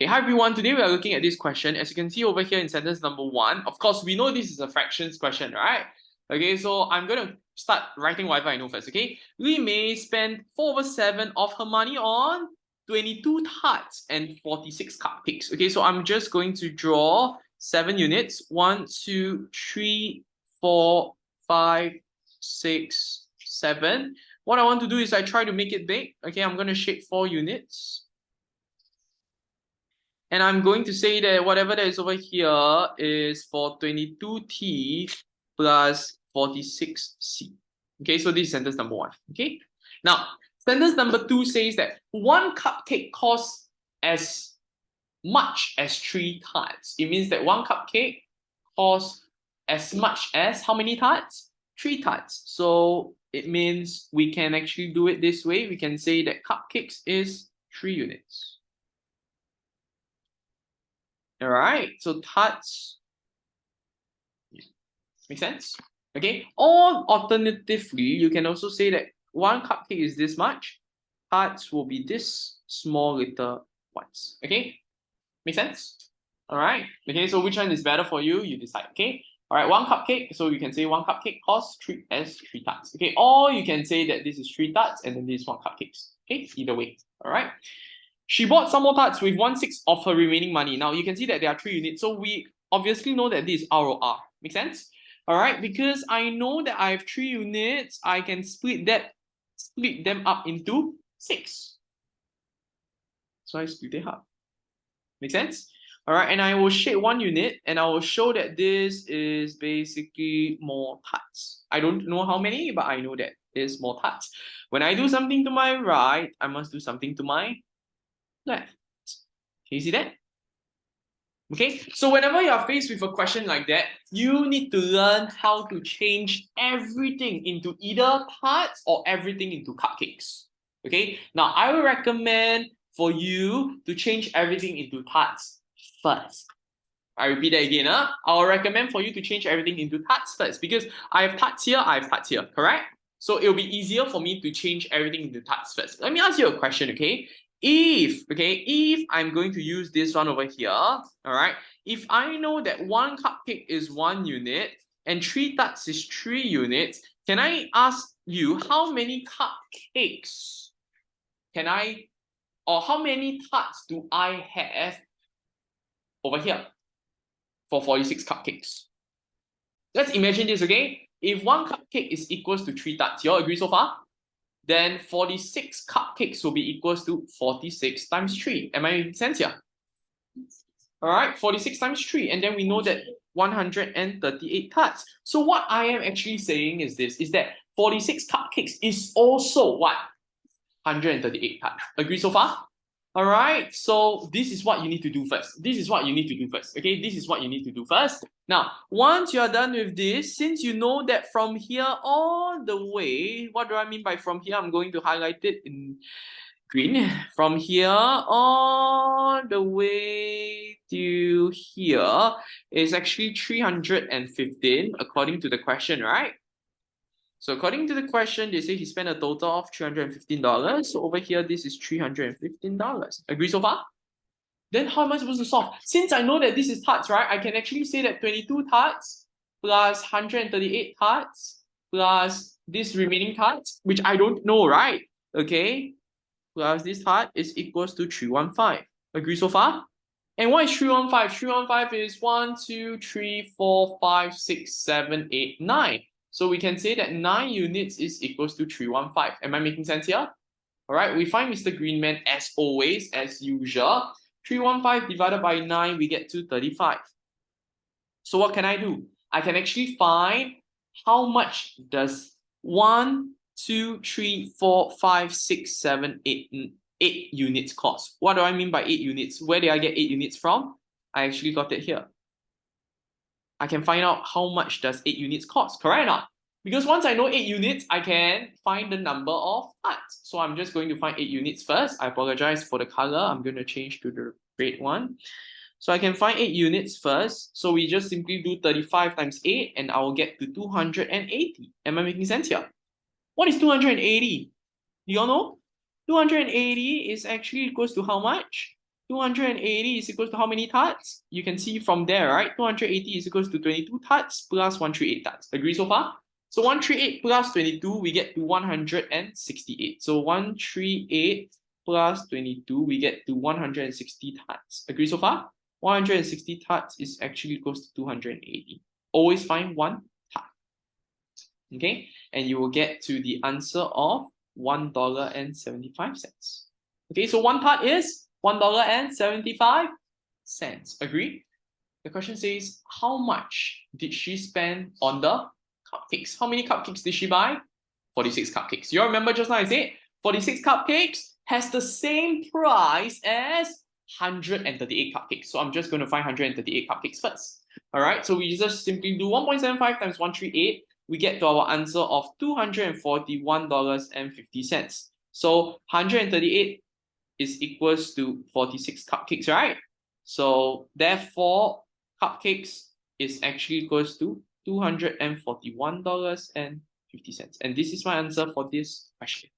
Hey, hi everyone. Today we are looking at this question. As you can see over here in sentence number 1, of course, we know this is a fractions question, right? Okay, so I'm going to start writing whatever I know first, okay? Li Mei spent 4/7 of her money on 22 tarts and 46 cupcakes. Okay, so I'm just going to draw 7 units. 1, 2, 3, 4, 5, 6, 7. What I want to do is I try to make it big. Okay, I'm going to shape 4 units. And I'm going to say that whatever that is over here is for 22T plus 46C. Okay, so this is sentence number 1. Okay, now sentence number 2 says that 1 cupcake costs as much as 3 tarts. It means that 1 cupcake costs as much as how many tarts? 3 tarts. So it means we can actually do it this way. We can say that cupcakes is 3 units. All right, so tarts make sense? Okay, or alternatively, you can also say that 1 cupcake is this much, tarts will be this small little ones. Okay, make sense? All right, okay, so which one is better for you? You decide. Okay, all right, 1 cupcake, so you can say 1 cupcake costs 3 tarts. Okay, or you can say that this is 3 tarts and then this is 1 cupcakes. Okay, either way. All right. She bought some more tarts with 1/6 of her remaining money. Now you can see that there are 3 units, so we obviously know that this is ROR. Make sense? All right, because I know that I have 3 units, I can split them up into 6. So I split it up. Make sense? All right, and I will shade 1 unit, and I will show that this is basically more tarts. I don't know how many, but I know that it's more tarts. When I do something to my right, I must do something to my left. Can you see that? Okay, so whenever you are faced with a question like that, you need to learn how to change everything into either tarts or everything into cupcakes. Okay, now I will recommend for you to change everything into tarts first. I repeat that again. I'll recommend for you to change everything into tarts first because I have tarts here, I have tarts here, correct? So it'll be easier for me to change everything into tarts first. Let me ask you a question, okay? If I'm going to use this one over here, all right, if I know that 1 cupcake is 1 unit and 3 tarts is 3 units, can I ask you how many cupcakes can I, or how many tarts do I have over here for 46 cupcakes? Let's imagine this, okay? If 1 cupcake is equals to 3 tarts, you all agree so far? Then 46 cupcakes will be equals to 46 times 3. Am I making sense here? All right, 46 times 3. And then we know that 138 tarts. So what I am actually saying is this, is that 46 cupcakes is also what? 138 tarts. Agree so far? All right, so this is what you need to do first. This is what you need to do first. Okay, this is what you need to do first. Now, once you're done with this, since you know that from here all the way, what do I mean by from here? I'm going to highlight it in green. From here all the way to here is actually 315 according to the question, right? So according to the question, they say he spent a total of $315. So over here, this is $315. Agree so far? Then how am I supposed to solve? Since I know that this is tarts, right? I can actually say that 22 tarts plus 138 tarts plus this remaining tarts, which I don't know, right? Okay, plus this tart is equals to 315. Agree so far? And what is 315? 315 is 1, 2, 3, 4, 5, 6, 7, 8, 9. So we can say that 9 units is equals to 315. Am I making sense here? All right, we find Mr. Greenman as always, as usual. 315 divided by 9, we get 235. So what can I do? I can actually find how much does 1, 2, 3, 4, 5, 6, 7, 8 units cost. What do I mean by 8 units? Where did I get 8 units from? I actually got it here. I can find out how much does 8 units cost, correct or not? Because once I know 8 units, I can find the number of parts. So I'm just going to find 8 units first. I apologize for the color. I'm going to change to the red one. So I can find 8 units first. So we just simply do 35 times 8 and I will get to 280. Am I making sense here? What is 280? Do you all know? 280 is actually equals to how much? 280 is equals to how many tarts? You can see from there, right? 280 is equals to 22 tarts plus 138 tarts. Agree so far? So 138 plus 22, we get to 168. So 138 plus 22, we get to 160 tarts. Agree so far? 160 tarts is actually equals to 280. Always find one tart. Okay, and you will get to the answer of $1.75. Okay, so one tart is $1.75. Agree? The question says, how much did she spend on the cupcakes? How many cupcakes did she buy? 46 cupcakes. You all remember just now I said 46 cupcakes has the same price as 138 cupcakes. So I'm just going to find 138 cupcakes first. All right, so we just simply do 1.75 times 138. We get to our answer of $241.50. So 138 is equals to 46 cupcakes, right? So therefore, cupcakes is actually equals to $241.50. And this is my answer for this question.